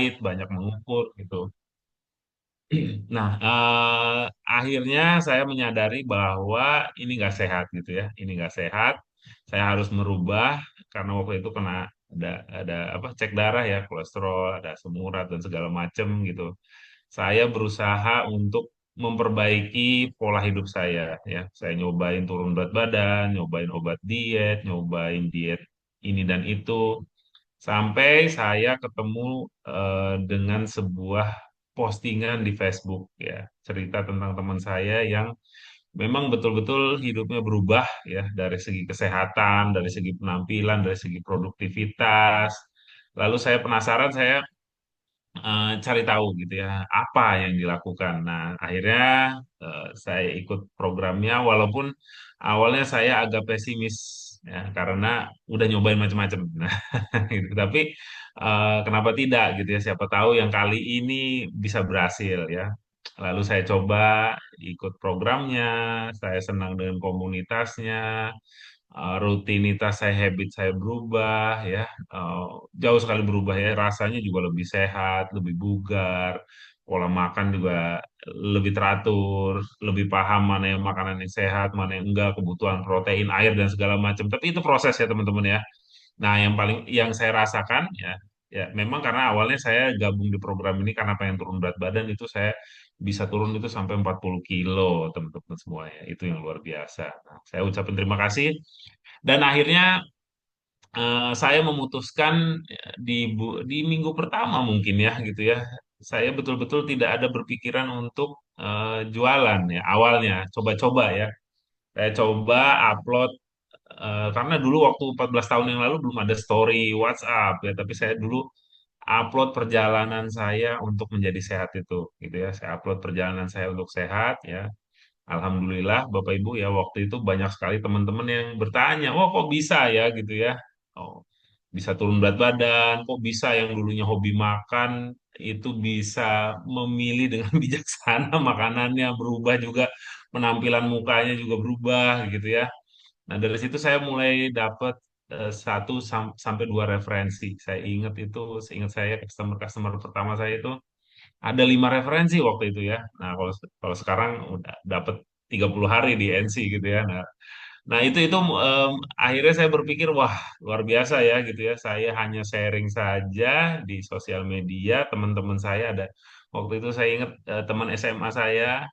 menjahit, banyak mengukur gitu. Nah, akhirnya saya menyadari bahwa ini nggak sehat gitu ya, ini nggak sehat. Saya harus merubah karena waktu itu kena ada apa cek darah ya, kolesterol, ada asam urat dan segala macam gitu. Saya berusaha untuk memperbaiki pola hidup saya ya. Saya nyobain turun berat badan, nyobain obat diet, nyobain diet ini dan itu sampai saya ketemu dengan sebuah postingan di Facebook ya, cerita tentang teman saya yang memang betul-betul hidupnya berubah ya dari segi kesehatan, dari segi penampilan, dari segi produktivitas. Lalu saya penasaran, saya cari tahu gitu ya apa yang dilakukan. Nah, akhirnya saya ikut programnya walaupun awalnya saya agak pesimis ya karena udah nyobain macam-macam. Nah, gitu. Tapi kenapa tidak gitu ya? Siapa tahu yang kali ini bisa berhasil ya. Lalu saya coba ikut programnya, saya senang dengan komunitasnya, rutinitas saya, habit saya berubah ya, Eh, jauh sekali berubah ya, rasanya juga lebih sehat, lebih bugar, pola makan juga lebih teratur, lebih paham mana yang makanan yang sehat, mana yang enggak, kebutuhan protein, air dan segala macam. Tapi itu proses ya teman-teman ya. Nah, yang saya rasakan ya, ya memang karena awalnya saya gabung di program ini karena pengen turun berat badan itu saya bisa turun itu sampai 40 kilo teman-teman semua ya. Itu yang luar biasa. Nah, saya ucapkan terima kasih dan akhirnya saya memutuskan di minggu pertama mungkin ya gitu ya. Saya betul-betul tidak ada berpikiran untuk jualan ya awalnya, coba-coba ya. Saya coba upload karena dulu waktu 14 tahun yang lalu belum ada story WhatsApp ya, tapi saya dulu upload perjalanan saya untuk menjadi sehat itu gitu ya. Saya upload perjalanan saya untuk sehat ya. Alhamdulillah Bapak Ibu ya waktu itu banyak sekali teman-teman yang bertanya, "Oh, kok bisa ya?" gitu ya. Oh, bisa turun berat badan, kok bisa yang dulunya hobi makan itu bisa memilih dengan bijaksana makanannya, berubah juga penampilan mukanya juga berubah gitu ya. Nah, dari situ saya mulai dapat satu sampai dua referensi. Saya ingat itu, seingat saya customer-customer pertama saya itu ada lima referensi waktu itu ya. Nah, kalau kalau sekarang udah dapat 30 hari di NC gitu ya. Nah, itu akhirnya saya berpikir wah, luar biasa ya gitu ya. Saya hanya sharing saja di sosial media, teman-teman saya ada waktu itu saya ingat teman SMA saya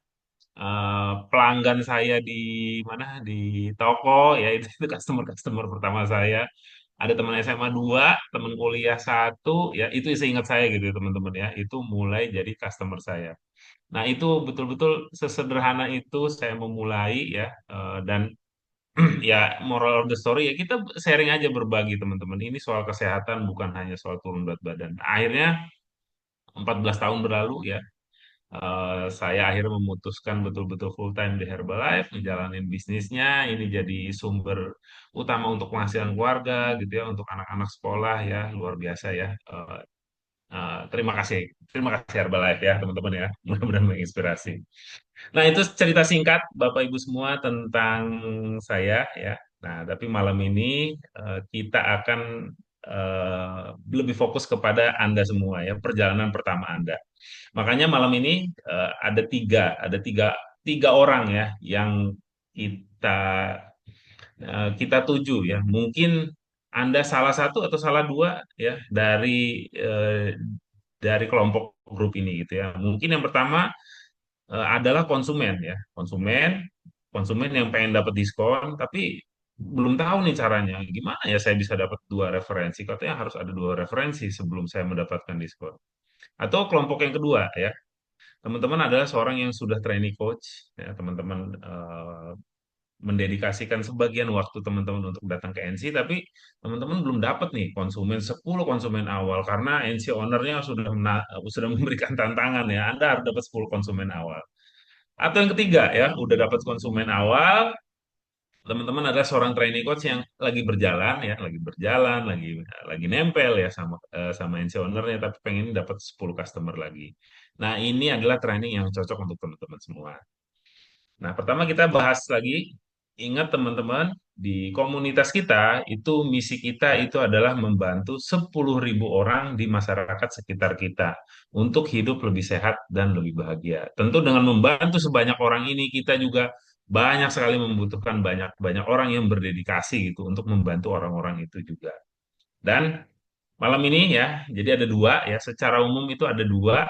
pelanggan saya di mana di toko ya itu customer pertama saya ada teman SMA 2 teman kuliah satu ya itu seingat saya gitu ya, teman-teman ya itu mulai jadi customer saya. Nah itu betul-betul sesederhana itu saya memulai ya dan ya moral of the story ya kita sharing aja berbagi teman-teman ini soal kesehatan bukan hanya soal turun berat badan. Akhirnya 14 tahun berlalu ya saya akhirnya memutuskan betul-betul full time di Herbalife, menjalanin bisnisnya. Ini jadi sumber utama untuk penghasilan keluarga, gitu ya, untuk anak-anak sekolah ya, luar biasa ya. Terima kasih Herbalife ya, teman-teman ya, mudah-mudahan menginspirasi. Nah, itu cerita singkat Bapak Ibu semua tentang saya ya. Nah, tapi malam ini kita akan lebih fokus kepada Anda semua ya, perjalanan pertama Anda. Makanya malam ini ada tiga orang ya yang kita kita tuju ya. Mungkin Anda salah satu atau salah dua ya dari kelompok grup ini gitu ya. Mungkin yang pertama adalah konsumen ya, konsumen yang pengen dapat diskon tapi belum tahu nih caranya. Gimana ya saya bisa dapat dua referensi? Katanya harus ada dua referensi sebelum saya mendapatkan diskon. Atau kelompok yang kedua ya, teman-teman adalah seorang yang sudah training coach, ya, teman-teman mendedikasikan sebagian waktu teman-teman untuk datang ke NC, tapi teman-teman belum dapat nih 10 konsumen awal karena NC ownernya sudah memberikan tantangan ya, Anda harus dapat 10 konsumen awal. Atau yang ketiga ya, udah dapat konsumen awal, teman-teman ada seorang training coach yang lagi nempel ya sama NC ownernya, tapi pengen dapat 10 customer lagi. Nah, ini adalah training yang cocok untuk teman-teman semua. Nah, pertama kita bahas lagi. Ingat teman-teman, di komunitas kita itu misi kita itu adalah membantu 10.000 orang di masyarakat sekitar kita untuk hidup lebih sehat dan lebih bahagia. Tentu dengan membantu sebanyak orang ini kita juga banyak sekali membutuhkan banyak banyak orang yang berdedikasi gitu untuk membantu orang-orang itu juga. Dan malam ini ya, jadi ada dua ya, secara umum itu ada dua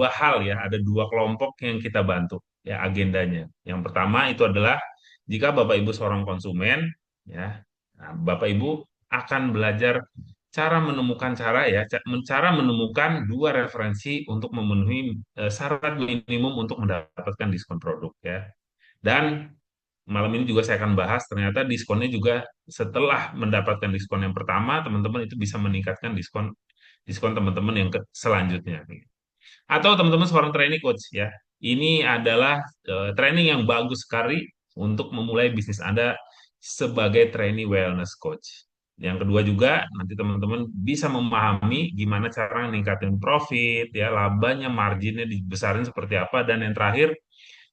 hal ya, ada dua kelompok yang kita bantu ya agendanya. Yang pertama itu adalah jika Bapak Ibu seorang konsumen ya, nah, Bapak Ibu akan belajar cara menemukan cara ya, cara menemukan dua referensi untuk memenuhi syarat minimum untuk mendapatkan diskon produk ya. Dan malam ini juga saya akan bahas ternyata diskonnya juga setelah mendapatkan diskon yang pertama, teman-teman itu bisa meningkatkan diskon diskon teman-teman yang selanjutnya. Atau teman-teman seorang training coach ya. Ini adalah training yang bagus sekali untuk memulai bisnis Anda sebagai trainee wellness coach. Yang kedua juga nanti teman-teman bisa memahami gimana cara meningkatin profit ya, labanya, marginnya dibesarin seperti apa, dan yang terakhir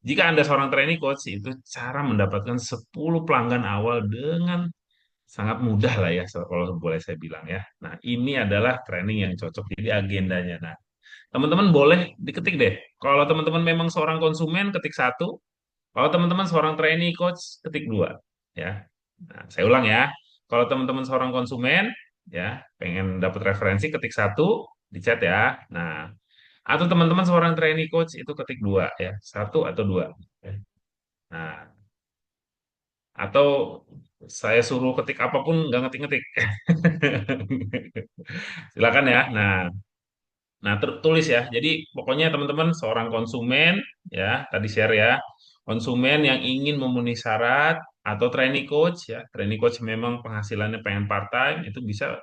jika Anda seorang trainee coach itu cara mendapatkan 10 pelanggan awal dengan sangat mudah lah ya kalau boleh saya bilang ya. Nah, ini adalah training yang cocok jadi agendanya. Nah, teman-teman boleh diketik deh. Kalau teman-teman memang seorang konsumen, ketik satu. Kalau teman-teman seorang trainee coach, ketik dua. Ya. Nah, saya ulang ya. Kalau teman-teman seorang konsumen, ya, pengen dapat referensi, ketik satu di chat ya. Nah, atau teman-teman seorang trainee coach itu ketik dua ya, satu atau dua. Ya. Nah, atau saya suruh ketik apapun nggak ngetik-ngetik. Silakan ya. Nah, tertulis ya. Jadi pokoknya teman-teman seorang konsumen ya, tadi share ya, konsumen yang ingin memenuhi syarat atau trainee coach ya. Trainee coach memang penghasilannya pengen part-time itu bisa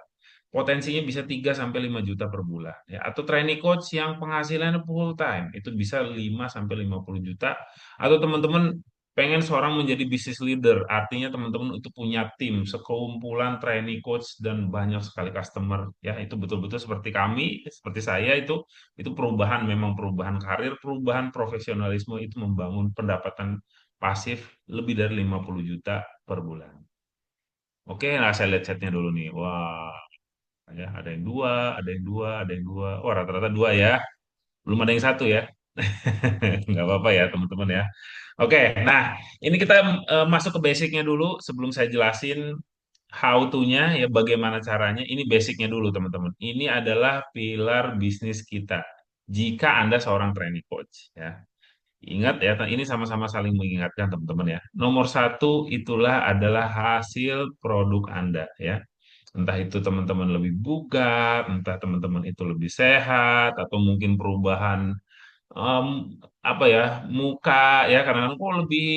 potensinya bisa 3 sampai 5 juta per bulan ya. Atau trainee coach yang penghasilannya full time itu bisa 5 sampai 50 juta. Atau teman-teman pengen seorang menjadi business leader, artinya teman-teman itu punya tim, sekumpulan trainee coach dan banyak sekali customer ya. Itu betul-betul seperti kami, seperti saya itu perubahan, memang perubahan karir, perubahan profesionalisme itu membangun pendapatan pasif lebih dari 50 juta per bulan. Oke, nah saya lihat chatnya dulu nih. Wah, ya ada yang dua, ada yang dua, ada yang dua. Oh, rata-rata dua ya. Belum ada yang satu ya. Nggak apa-apa ya teman-teman ya. Oke, nah ini kita masuk ke basicnya dulu sebelum saya jelasin how to-nya ya, bagaimana caranya. Ini basicnya dulu teman-teman. Ini adalah pilar bisnis kita. Jika Anda seorang training coach ya. Ingat ya, ini sama-sama saling mengingatkan teman-teman ya. Nomor satu itulah adalah hasil produk Anda ya. Entah itu teman-teman lebih bugar, entah teman-teman itu lebih sehat, atau mungkin perubahan em, apa ya, muka ya, kadang-kadang kok lebih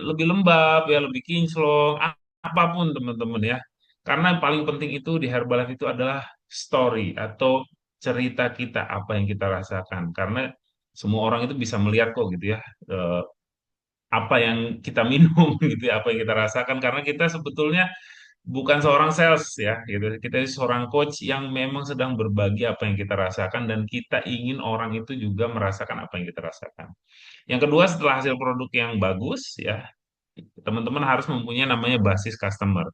lebih lembab ya, lebih kinclong, apapun teman-teman ya. Karena yang paling penting itu di Herbalife itu adalah story atau cerita kita apa yang kita rasakan. Karena semua orang itu bisa melihat kok gitu ya, eh, apa yang kita minum gitu ya, apa yang kita rasakan, karena kita sebetulnya bukan seorang sales ya gitu. Kita seorang coach yang memang sedang berbagi apa yang kita rasakan dan kita ingin orang itu juga merasakan apa yang kita rasakan. Yang kedua, setelah hasil produk yang bagus ya, teman-teman harus mempunyai namanya basis customer.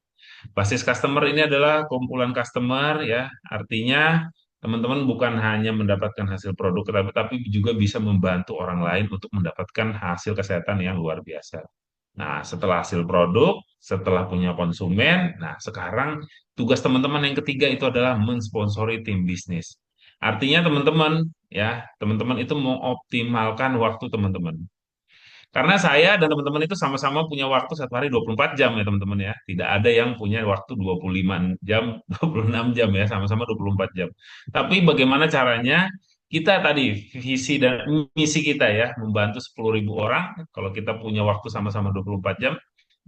Basis customer ini adalah kumpulan customer ya, artinya teman-teman bukan hanya mendapatkan hasil produk, tapi juga bisa membantu orang lain untuk mendapatkan hasil kesehatan yang luar biasa. Nah, setelah hasil produk, setelah punya konsumen, nah sekarang tugas teman-teman yang ketiga itu adalah mensponsori tim bisnis. Artinya teman-teman ya, teman-teman itu mengoptimalkan waktu teman-teman. Karena saya dan teman-teman itu sama-sama punya waktu satu hari 24 jam ya teman-teman ya. Tidak ada yang punya waktu 25 jam, 26 jam ya, sama-sama 24 jam. Tapi bagaimana caranya kita tadi visi dan misi kita ya, membantu 10.000 orang, kalau kita punya waktu sama-sama 24 jam,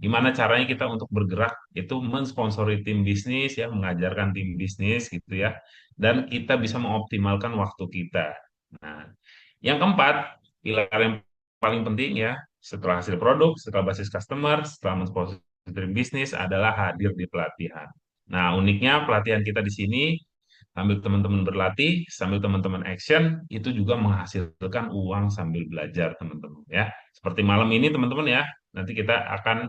gimana caranya kita untuk bergerak itu mensponsori tim bisnis ya, mengajarkan tim bisnis gitu ya. Dan kita bisa mengoptimalkan waktu kita. Nah, yang keempat, pilar yang paling penting ya, setelah hasil produk, setelah basis customer, setelah mensponsori bisnis adalah hadir di pelatihan. Nah, uniknya pelatihan kita di sini Sambil teman-teman berlatih, sambil teman-teman action, itu juga menghasilkan uang sambil belajar teman-teman ya. Seperti malam ini teman-teman ya, nanti kita akan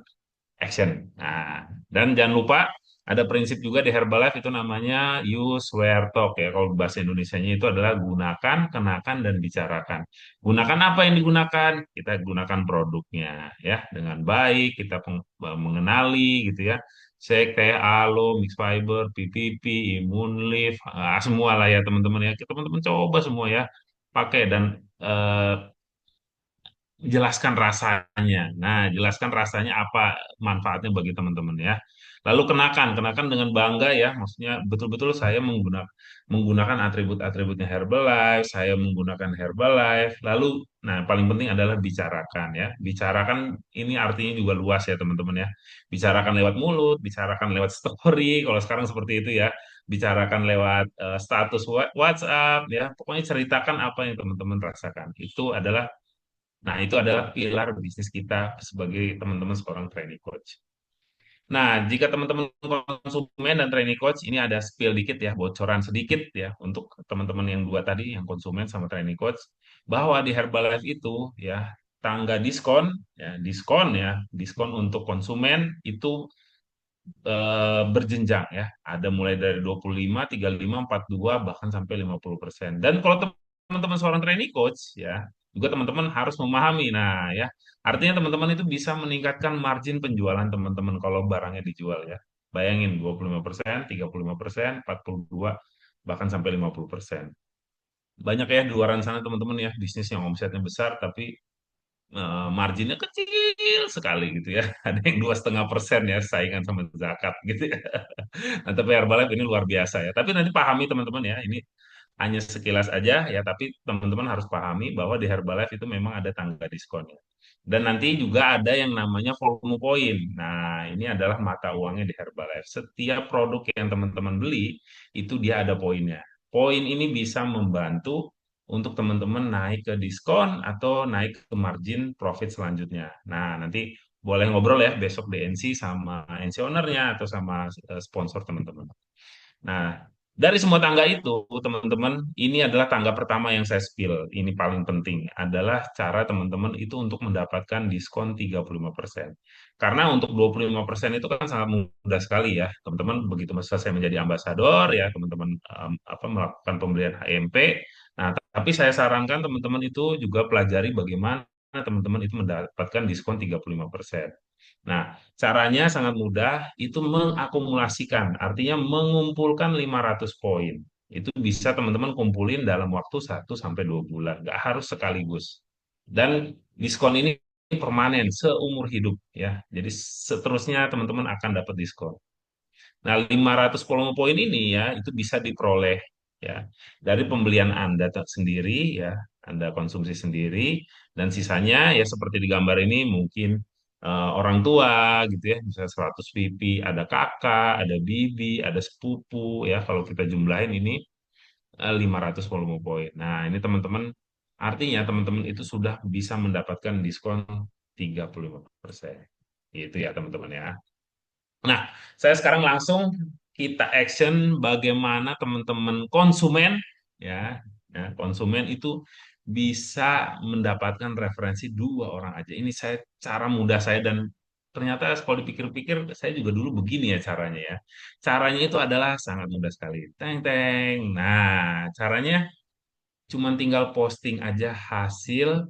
action. Nah, dan jangan lupa ada prinsip juga di Herbalife itu namanya use, wear, talk ya. Kalau bahasa Indonesianya itu adalah gunakan, kenakan, dan bicarakan. Gunakan apa yang digunakan? Kita gunakan produknya ya dengan baik, kita mengenali gitu ya. Shake, teh, alo, mix fiber, PPP, immune leaf, semua lah ya teman-teman ya. Teman-teman coba semua ya pakai dan jelaskan rasanya. Nah, jelaskan rasanya apa manfaatnya bagi teman-teman ya. Lalu kenakan dengan bangga ya. Maksudnya betul-betul saya menggunakan atribut-atributnya Herbalife, saya menggunakan Herbalife. Lalu, nah paling penting adalah bicarakan ya. Bicarakan ini artinya juga luas ya teman-teman ya. Bicarakan lewat mulut, bicarakan lewat story. Kalau sekarang seperti itu ya. Bicarakan lewat status WhatsApp ya. Pokoknya ceritakan apa yang teman-teman rasakan. Nah, itu adalah pilar bisnis kita sebagai teman-teman seorang training coach. Nah, jika teman-teman konsumen dan training coach, ini ada spill dikit ya, bocoran sedikit ya, untuk teman-teman yang dua tadi, yang konsumen sama training coach, bahwa di Herbalife itu ya, tangga diskon untuk konsumen itu berjenjang ya. Ada mulai dari 25, 35, 42, bahkan sampai 50%. Dan kalau teman-teman seorang training coach ya, juga teman-teman harus memahami. Nah, ya, artinya teman-teman itu bisa meningkatkan margin penjualan teman-teman kalau barangnya dijual ya. Bayangin 25%, 35%, 42, bahkan sampai 50%. Banyak ya di luar sana teman-teman ya, bisnis yang omsetnya besar tapi marginnya kecil sekali gitu ya. Ada yang 2,5% ya saingan sama zakat gitu ya. Nah, tapi Herbalife ini luar biasa ya. Tapi nanti pahami teman-teman ya, ini hanya sekilas aja ya, tapi teman-teman harus pahami bahwa di Herbalife itu memang ada tangga diskon ya. Dan nanti juga ada yang namanya volume poin. Nah, ini adalah mata uangnya di Herbalife. Setiap produk yang teman-teman beli itu dia ada poinnya. Poin ini bisa membantu untuk teman-teman naik ke diskon atau naik ke margin profit selanjutnya. Nah, nanti boleh ngobrol ya besok di NC sama NC ownernya atau sama sponsor teman-teman. Nah, dari semua tangga itu, teman-teman, ini adalah tangga pertama yang saya spill. Ini paling penting adalah cara teman-teman itu untuk mendapatkan diskon 35%. Karena untuk 25% itu kan sangat mudah sekali ya. Teman-teman begitu selesai menjadi ambasador ya, teman-teman melakukan pembelian HMP. Nah, tapi saya sarankan teman-teman itu juga pelajari bagaimana teman-teman itu mendapatkan diskon 35%. Nah, caranya sangat mudah, itu mengakumulasikan, artinya mengumpulkan 500 poin. Itu bisa teman-teman kumpulin dalam waktu 1 sampai 2 bulan, nggak harus sekaligus. Dan diskon ini permanen seumur hidup ya. Jadi seterusnya teman-teman akan dapat diskon. Nah, 500 volume poin ini ya, itu bisa diperoleh ya dari pembelian Anda sendiri ya, Anda konsumsi sendiri dan sisanya ya seperti di gambar ini mungkin orang tua gitu ya, bisa 100 VP, ada kakak, ada bibi, ada sepupu ya, kalau kita jumlahin ini 500 volume poin. Nah, ini teman-teman artinya teman-teman itu sudah bisa mendapatkan diskon 35%. Itu ya teman-teman ya. Nah, saya sekarang langsung kita action bagaimana teman-teman konsumen ya, konsumen itu bisa mendapatkan referensi 2 orang aja. Ini saya cara mudah saya dan ternyata kalau dipikir-pikir saya juga dulu begini ya caranya ya. Caranya itu adalah sangat mudah sekali. Teng teng. Nah, caranya cuma tinggal posting aja hasil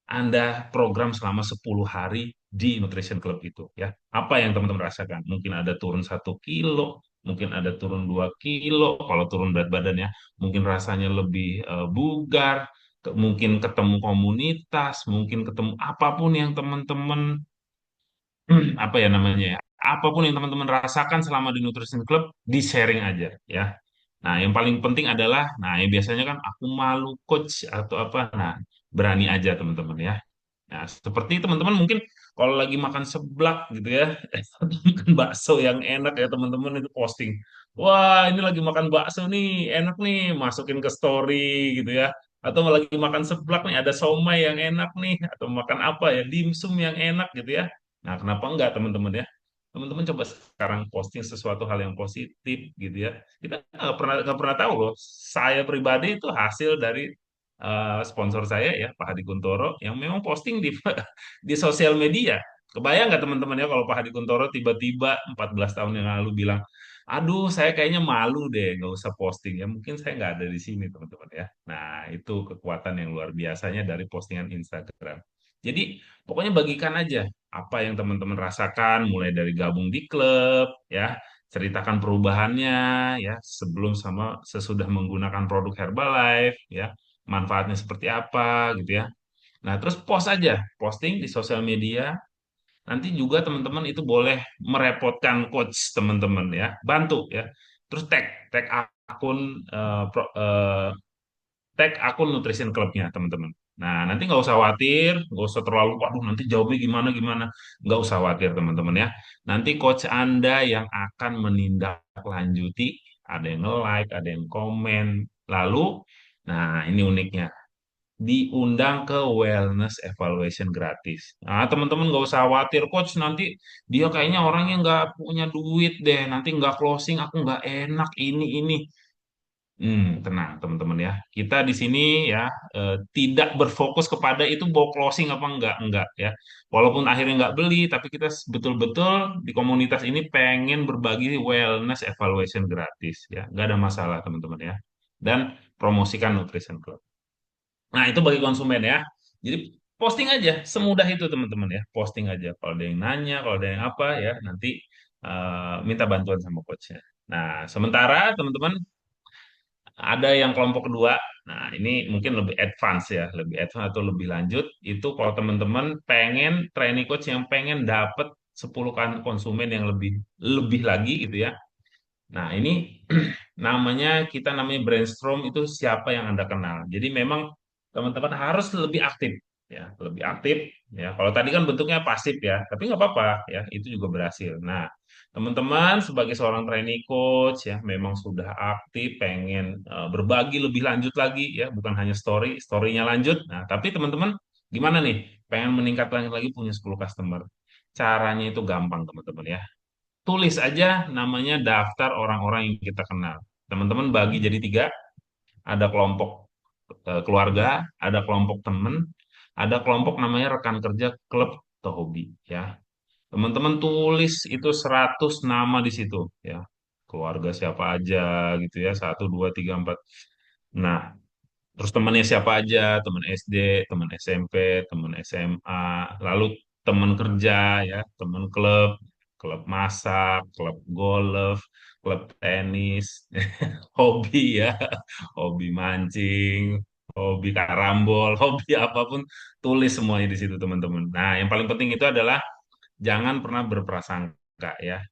anda program selama 10 hari di Nutrition Club itu ya. Apa yang teman-teman rasakan? Mungkin ada turun 1 kilo, mungkin ada turun 2 kilo, kalau turun berat badan ya. Mungkin rasanya lebih bugar, mungkin ketemu komunitas, mungkin ketemu apapun yang teman-teman apa ya namanya ya. Apapun yang teman-teman rasakan selama di Nutrition Club, di-sharing aja ya. Nah, yang paling penting adalah, nah, yang biasanya kan aku malu coach atau apa. Nah, berani aja teman-teman ya. Nah, seperti teman-teman mungkin kalau lagi makan seblak gitu ya, atau makan bakso yang enak ya teman-teman itu posting. Wah, ini lagi makan bakso nih, enak nih, masukin ke story gitu ya. Atau lagi makan seblak nih, ada somai yang enak nih, atau makan apa ya, dimsum yang enak gitu ya. Nah, kenapa enggak teman-teman ya? Teman-teman coba sekarang posting sesuatu hal yang positif gitu ya. Kita nggak pernah tahu loh. Saya pribadi itu hasil dari sponsor saya ya, Pak Hadi Kuntoro, yang memang posting di di sosial media. Kebayang nggak teman-teman ya kalau Pak Hadi Kuntoro tiba-tiba 14 tahun yang lalu bilang, aduh saya kayaknya malu deh nggak usah posting ya. Mungkin saya nggak ada di sini teman-teman ya. Nah itu kekuatan yang luar biasanya dari postingan Instagram. Jadi pokoknya bagikan aja apa yang teman-teman rasakan, mulai dari gabung di klub, ya, ceritakan perubahannya, ya, sebelum sama sesudah menggunakan produk Herbalife, ya, manfaatnya seperti apa, gitu ya. Nah, terus post aja, posting di sosial media. Nanti juga teman-teman itu boleh merepotkan coach teman-teman, ya, bantu, ya. Terus tag akun tag akun Nutrition Clubnya teman-teman. Nah, nanti nggak usah khawatir, nggak usah terlalu, waduh nanti jawabnya gimana gimana, nggak usah khawatir teman-teman ya. Nanti coach Anda yang akan menindaklanjuti, ada yang like, ada yang komen, lalu, nah ini uniknya, diundang ke wellness evaluation gratis. Nah, teman-teman nggak usah khawatir, coach nanti dia kayaknya orangnya nggak punya duit deh, nanti nggak closing, aku nggak enak ini. Tenang teman-teman ya. Kita di sini ya tidak berfokus kepada itu mau closing apa enggak ya. Walaupun akhirnya nggak beli, tapi kita betul-betul di komunitas ini pengen berbagi wellness evaluation gratis ya. Nggak ada masalah teman-teman ya. Dan promosikan Nutrition Club. Nah itu bagi konsumen ya. Jadi posting aja, semudah itu teman-teman ya. Posting aja. Kalau ada yang nanya, kalau ada yang apa ya, nanti minta bantuan sama coachnya. Nah sementara teman-teman ada yang kelompok kedua. Nah, ini mungkin lebih advance ya, lebih advance atau lebih lanjut. Itu kalau teman-teman pengen training coach yang pengen dapat 10 kan konsumen yang lebih lebih lagi gitu ya. Nah, ini namanya brainstorm itu siapa yang Anda kenal. Jadi memang teman-teman harus lebih aktif ya, lebih aktif ya. Kalau tadi kan bentuknya pasif ya, tapi nggak apa-apa ya, itu juga berhasil. Nah, teman-teman sebagai seorang trainee coach ya, memang sudah aktif, pengen berbagi lebih lanjut lagi ya, bukan hanya story-nya lanjut. Nah, tapi teman-teman gimana nih? Pengen meningkat lagi punya 10 customer. Caranya itu gampang teman-teman ya, tulis aja namanya daftar orang-orang yang kita kenal. Teman-teman bagi jadi tiga, ada kelompok keluarga, ada kelompok teman, ada kelompok namanya rekan kerja, klub atau hobi ya. Teman-teman tulis itu 100 nama di situ ya. Keluarga siapa aja gitu ya, satu, dua, tiga, empat. Nah, terus temannya siapa aja, teman SD, teman SMP, teman SMA, lalu teman kerja ya, teman klub, klub masak, klub golf, klub tenis, hobi ya, hobi mancing, hobi karambol, hobi apapun, tulis semuanya di situ teman-teman. Nah, yang paling penting itu adalah jangan pernah berprasangka ya,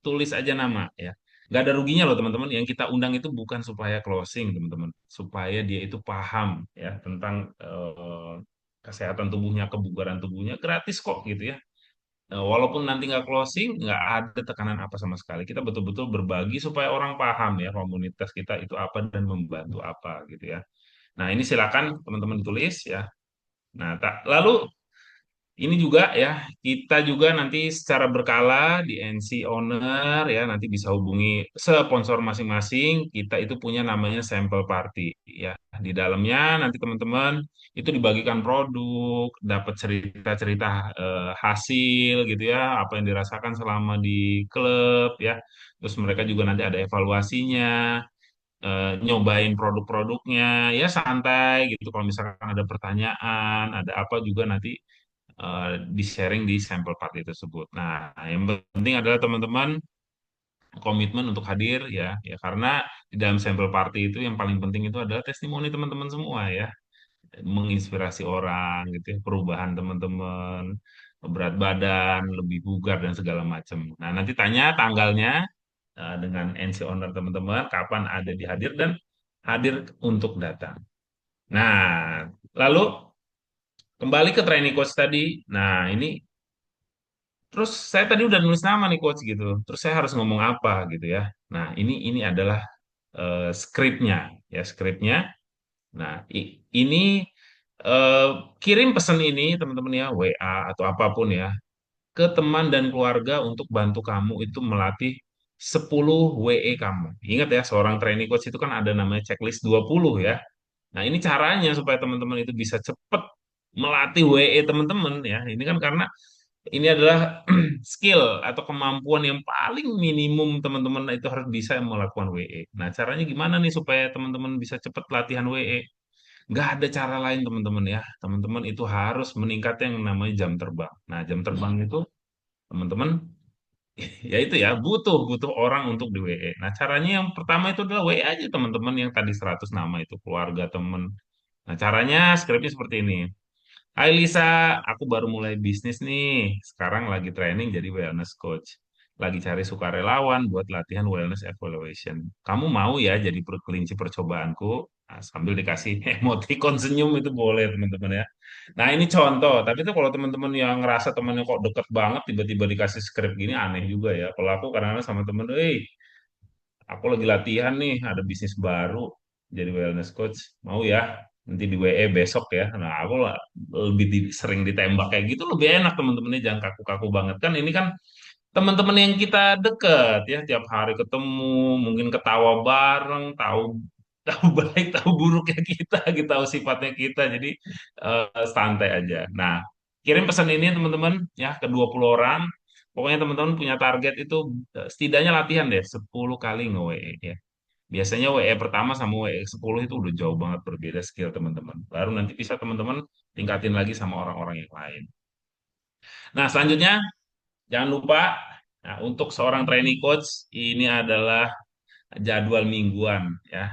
tulis aja nama ya. Nggak ada ruginya loh teman-teman. Yang kita undang itu bukan supaya closing teman-teman, supaya dia itu paham ya tentang kesehatan tubuhnya, kebugaran tubuhnya, gratis kok gitu ya. Walaupun nanti nggak closing, nggak ada tekanan apa sama sekali. Kita betul-betul berbagi supaya orang paham ya komunitas kita itu apa dan membantu apa gitu ya. Nah ini silakan teman-teman ditulis ya. Nah lalu ini juga ya, kita juga nanti secara berkala di NC Owner ya, nanti bisa hubungi sponsor masing-masing. Kita itu punya namanya sampel party ya. Di dalamnya nanti teman-teman itu dibagikan produk, dapat cerita-cerita hasil gitu ya, apa yang dirasakan selama di klub ya. Terus mereka juga nanti ada evaluasinya, nyobain produk-produknya, ya santai gitu. Kalau misalkan ada pertanyaan, ada apa juga nanti di-sharing di sampel party tersebut. Nah, yang penting adalah teman-teman komitmen untuk hadir ya, ya karena di dalam sampel party itu yang paling penting itu adalah testimoni teman-teman semua ya, menginspirasi orang gitu ya, perubahan teman-teman, berat badan, lebih bugar dan segala macam. Nah, nanti tanya tanggalnya dengan NC owner teman-teman kapan ada dihadir dan hadir untuk datang. Nah, lalu kembali ke training coach tadi. Nah, ini terus saya tadi udah nulis nama nih coach gitu. Terus saya harus ngomong apa gitu ya. Nah, ini adalah skripnya ya, skripnya. Nah, ini eh, kirim pesan ini teman-teman ya, WA atau apapun ya ke teman dan keluarga untuk bantu kamu itu melatih 10 WE kamu. Ingat ya, seorang training coach itu kan ada namanya checklist 20 ya. Nah, ini caranya supaya teman-teman itu bisa cepat melatih WE teman-teman ya. Ini kan karena ini adalah skill atau kemampuan yang paling minimum teman-teman itu harus bisa melakukan WE. Nah, caranya gimana nih supaya teman-teman bisa cepat latihan WE? Nggak ada cara lain teman-teman ya. Teman-teman itu harus meningkatkan yang namanya jam terbang. Nah, jam terbang itu teman-teman ya itu ya butuh butuh orang untuk di WE. Nah, caranya yang pertama itu adalah WE aja teman-teman yang tadi 100 nama itu keluarga teman. Nah, caranya skripnya seperti ini. Hai Lisa, aku baru mulai bisnis nih. Sekarang lagi training jadi wellness coach. Lagi cari sukarelawan buat latihan wellness evaluation. Kamu mau ya jadi kelinci percobaanku? Nah, sambil dikasih emoticon senyum itu boleh teman-teman ya. Nah ini contoh, tapi tuh kalau teman-teman yang ngerasa temannya kok deket banget tiba-tiba dikasih skrip gini aneh juga ya. Kalau aku kadang-kadang sama temen, aku lagi latihan nih, ada bisnis baru jadi wellness coach. Mau ya? Nanti di WE besok ya. Nah, aku lah lebih sering ditembak kayak gitu lebih enak teman-temannya jangan kaku-kaku banget kan. Ini kan teman-teman yang kita deket ya, tiap hari ketemu, mungkin ketawa bareng, tahu tahu baik, tahu buruknya kita tahu sifatnya kita. Jadi santai aja. Nah, kirim pesan ini teman-teman ya ke 20 orang. Pokoknya teman-teman punya target itu setidaknya latihan deh 10 kali nge-WE ya. Biasanya WE pertama sama WE 10 itu udah jauh banget berbeda skill teman-teman. Baru nanti bisa teman-teman tingkatin lagi sama orang-orang yang lain. Nah, selanjutnya jangan lupa untuk seorang training coach ini adalah jadwal mingguan ya.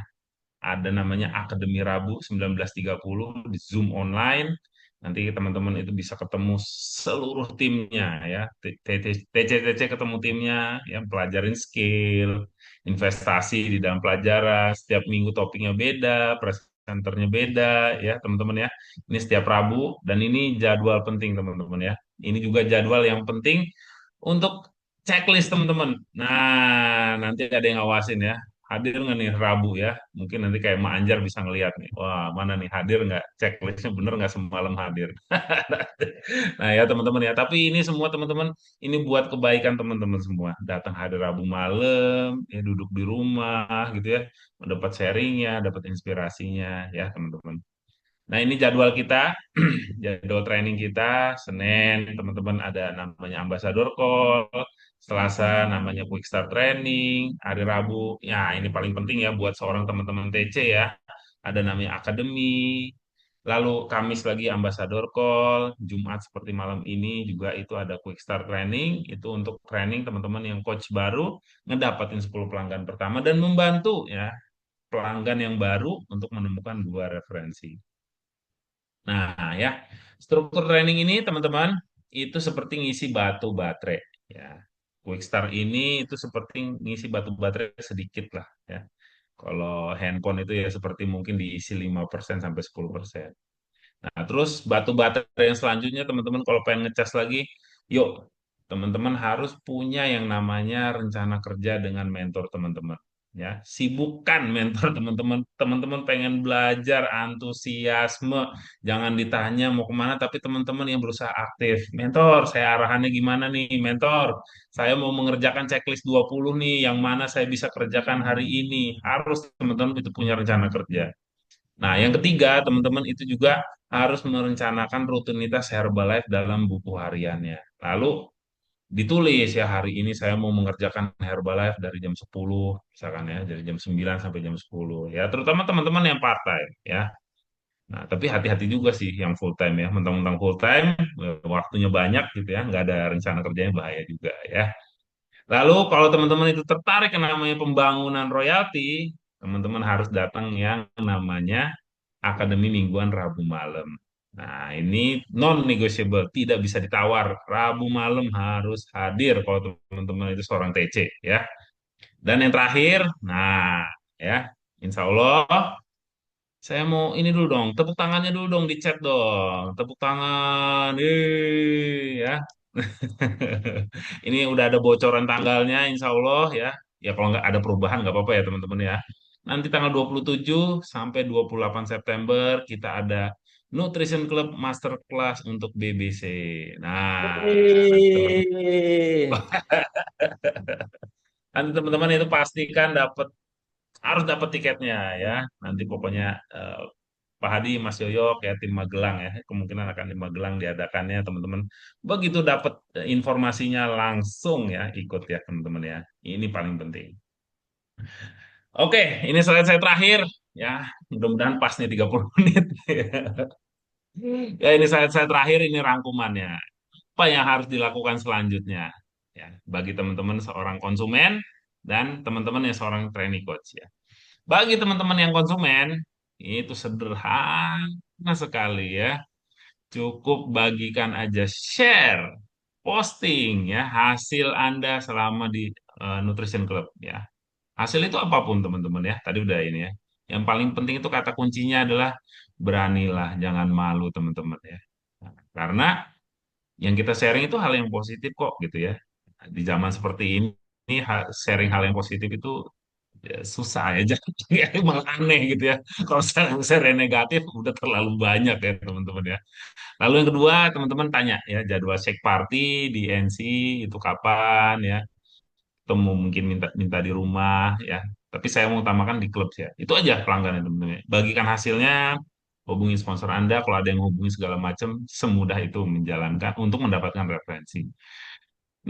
Ada namanya Akademi Rabu 19.30 di Zoom online. Nanti teman-teman itu bisa ketemu seluruh timnya ya. TC ketemu timnya, ya pelajarin skill, investasi di dalam pelajaran. Setiap minggu topiknya beda, presenternya beda ya teman-teman ya. Ini setiap Rabu dan ini jadwal penting teman-teman ya. Ini juga jadwal yang penting untuk checklist teman-teman. Nah, nanti ada yang ngawasin ya. Hadir nggak nih Rabu ya? Mungkin nanti kayak Mak Anjar bisa ngeliat nih. Wah, mana nih hadir nggak? Checklistnya bener nggak semalam hadir? Nah ya teman-teman ya. Tapi ini semua teman-teman ini buat kebaikan teman-teman semua. Datang hadir Rabu malam, ya duduk di rumah gitu ya, mendapat sharingnya, dapat inspirasinya ya teman-teman. Nah ini jadwal kita, jadwal training kita. Senin teman-teman ada namanya Ambassador Call, Selasa namanya Quick Start Training, hari Rabu, ya ini paling penting ya buat seorang teman-teman TC ya, ada namanya Akademi, lalu Kamis lagi Ambassador Call, Jumat seperti malam ini juga itu ada Quick Start Training, itu untuk training teman-teman yang coach baru, ngedapatin 10 pelanggan pertama dan membantu ya pelanggan yang baru untuk menemukan dua referensi. Nah, ya, struktur training ini teman-teman itu seperti ngisi batu baterai ya. Quick Start ini itu seperti ngisi batu baterai sedikit lah ya. Kalau handphone itu ya seperti mungkin diisi 5% sampai 10%. Nah, terus batu baterai yang selanjutnya teman-teman kalau pengen ngecas lagi, yuk teman-teman harus punya yang namanya rencana kerja dengan mentor teman-teman. Ya, sibukkan mentor teman-teman. Teman-teman pengen belajar antusiasme, jangan ditanya mau kemana, tapi teman-teman yang berusaha aktif. Mentor, saya arahannya gimana nih, mentor? Saya mau mengerjakan checklist 20 nih, yang mana saya bisa kerjakan hari ini. Harus teman-teman itu punya rencana kerja. Nah, yang ketiga, teman-teman itu juga harus merencanakan rutinitas Herbalife dalam buku hariannya. Lalu ditulis ya hari ini saya mau mengerjakan Herbalife dari jam 10 misalkan ya, dari jam 9 sampai jam 10 ya, terutama teman-teman yang part-time ya. Nah, tapi hati-hati juga sih yang full time ya, mentang-mentang full time waktunya banyak gitu ya, nggak ada rencana kerjanya bahaya juga ya. Lalu kalau teman-teman itu tertarik yang namanya pembangunan royalti, teman-teman harus datang yang namanya Akademi Mingguan Rabu Malam. Nah, ini non-negotiable, tidak bisa ditawar. Rabu malam harus hadir kalau teman-teman itu seorang TC ya. Dan yang terakhir, nah ya, insya Allah saya mau ini dulu dong, tepuk tangannya dulu dong di chat dong, tepuk tangan, ya. Ini udah ada bocoran tanggalnya, insya Allah ya. Ya kalau nggak ada perubahan nggak apa-apa ya teman-teman ya. Nanti tanggal 27 sampai 28 September kita ada Nutrition Club Masterclass untuk BBC. Nah, nanti teman-teman Wih. nanti teman-teman itu pastikan harus dapat tiketnya ya. Nanti pokoknya Pak Hadi, Mas Yoyo, kayak tim Magelang ya, kemungkinan akan di Magelang diadakannya teman-teman. Begitu dapat informasinya langsung ya ikut ya teman-teman ya. Ini paling penting. Oke, ini slide saya terakhir ya. Mudah-mudahan pas nih 30 menit. Ya ini saya terakhir ini rangkumannya. Apa yang harus dilakukan selanjutnya ya bagi teman-teman seorang konsumen dan teman-teman yang seorang trainee coach ya. Bagi teman-teman yang konsumen itu sederhana sekali ya. Cukup bagikan aja share posting ya hasil Anda selama di Nutrition Club ya. Hasil itu apapun teman-teman ya. Tadi udah ini ya. Yang paling penting itu kata kuncinya adalah beranilah, jangan malu teman-teman ya. Nah, karena yang kita sharing itu hal yang positif kok gitu ya. Di zaman seperti ini sharing hal yang positif itu ya, susah ya, jadi malah aneh gitu ya. Kalau sharing negatif udah terlalu banyak ya teman-teman ya. Lalu yang kedua teman-teman tanya ya jadwal shake party di NC itu kapan ya. Ketemu mungkin minta minta di rumah ya. Tapi saya mau utamakan di klub ya. Itu aja pelanggan teman-teman. Bagikan hasilnya, hubungi sponsor Anda. Kalau ada yang hubungi segala macam, semudah itu menjalankan untuk mendapatkan referensi.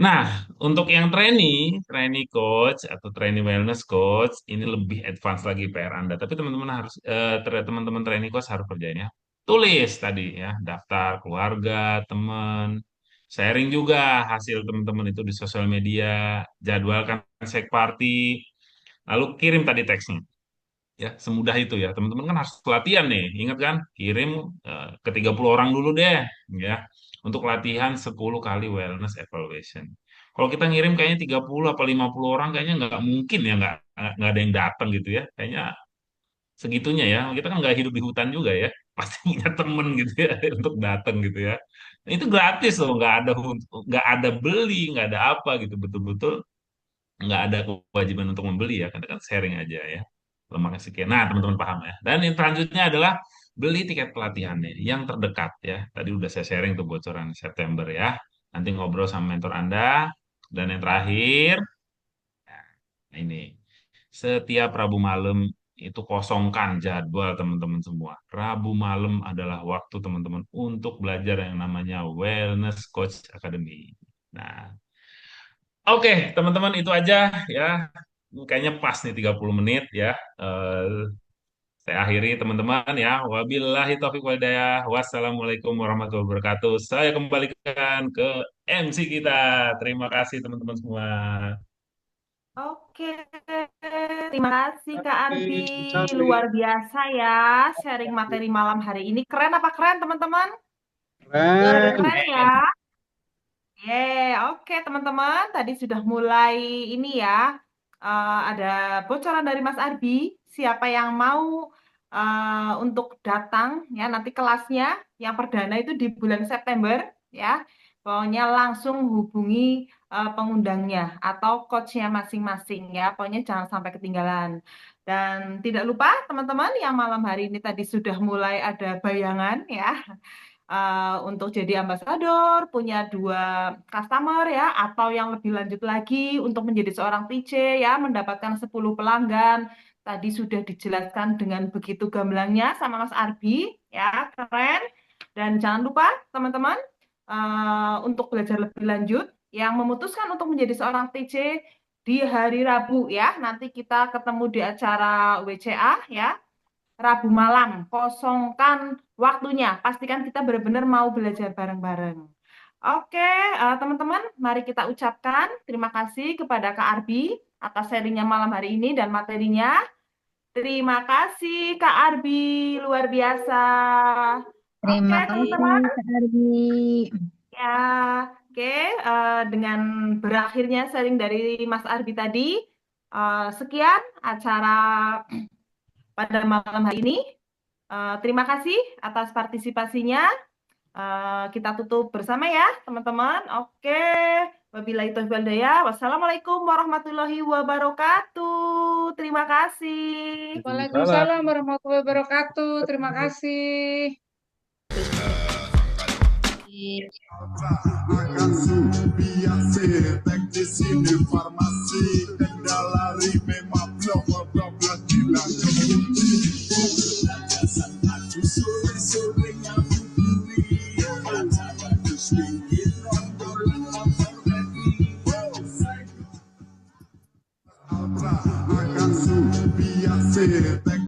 Nah, untuk yang trainee coach atau trainee wellness coach, ini lebih advance lagi PR Anda. Tapi teman-teman teman-teman trainee coach harus kerjain ya. Tulis tadi ya, daftar keluarga, teman, sharing juga hasil teman-teman itu di sosial media, jadwalkan shake party, lalu kirim tadi teksnya. Ya, semudah itu ya. Teman-teman kan harus latihan nih. Ingat kan? Kirim ke 30 orang dulu deh, ya. Untuk latihan 10 kali wellness evaluation. Kalau kita ngirim kayaknya 30 apa 50 orang kayaknya nggak mungkin ya nggak ada yang datang gitu ya. Kayaknya segitunya ya. Kita kan nggak hidup di hutan juga ya. Pasti punya temen gitu ya untuk datang gitu ya. Nah, itu gratis loh, nggak ada beli, nggak ada apa gitu. Betul-betul nggak ada kewajiban untuk membeli ya, karena kan sharing aja ya. Lemaknya sekian. Nah, teman-teman paham ya. Dan yang selanjutnya adalah beli tiket pelatihannya yang terdekat ya. Tadi udah saya sharing tuh bocoran September ya. Nanti ngobrol sama mentor Anda. Dan yang terakhir, nah ini setiap Rabu malam itu kosongkan jadwal teman-teman semua. Rabu malam adalah waktu teman-teman untuk belajar yang namanya Wellness Coach Academy. Nah, oke, teman-teman itu aja ya. Kayaknya pas nih 30 menit ya. Eh, saya akhiri teman-teman ya. Wabillahi taufiq wal hidayah. Wassalamualaikum warahmatullahi wabarakatuh. Saya kembalikan ke MC kita. Terima kasih teman-teman semua. Oke, terima kasih Kak Arbi. Oke, Charlie. Luar biasa ya sharing materi malam hari ini. Keren apa keren teman-teman? Keren. Keren ya. Oke teman-teman. Tadi sudah mulai ini ya. Ada bocoran dari Mas Arbi. Siapa yang mau untuk datang ya nanti kelasnya yang perdana itu di bulan September ya. Pokoknya langsung hubungi pengundangnya atau coachnya masing-masing ya. Pokoknya jangan sampai ketinggalan. Dan tidak lupa teman-teman yang malam hari ini tadi sudah mulai ada bayangan ya untuk jadi ambasador, punya 2 customer ya, atau yang lebih lanjut lagi untuk menjadi seorang TC ya, mendapatkan 10 pelanggan. Tadi sudah dijelaskan dengan begitu gamblangnya sama Mas Arbi, ya, keren. Dan jangan lupa teman-teman untuk belajar lebih lanjut, yang memutuskan untuk menjadi seorang TC di hari Rabu ya, nanti kita ketemu di acara WCA ya, Rabu malam, kosongkan waktunya. Pastikan kita benar-benar mau belajar bareng-bareng. Oke, teman-teman, mari kita ucapkan terima kasih kepada Kak Arbi atas sharingnya malam hari ini dan materinya. Terima kasih Kak Arbi, luar biasa. Oke, Terima kasih, teman-teman, Kak Ardi. ya, oke, dengan berakhirnya sharing dari Mas Arbi tadi, sekian acara pada malam hari ini. Terima kasih atas partisipasinya. Kita tutup bersama ya, teman-teman. Oke. Wabillahi taufiq wal hidayah. Wassalamualaikum warahmatullahi wabarakatuh. Terima kasih. Salam. Waalaikumsalam warahmatullahi wabarakatuh. Terima kasih. Sini farmasi kendala memang blok-blok bilang kemudian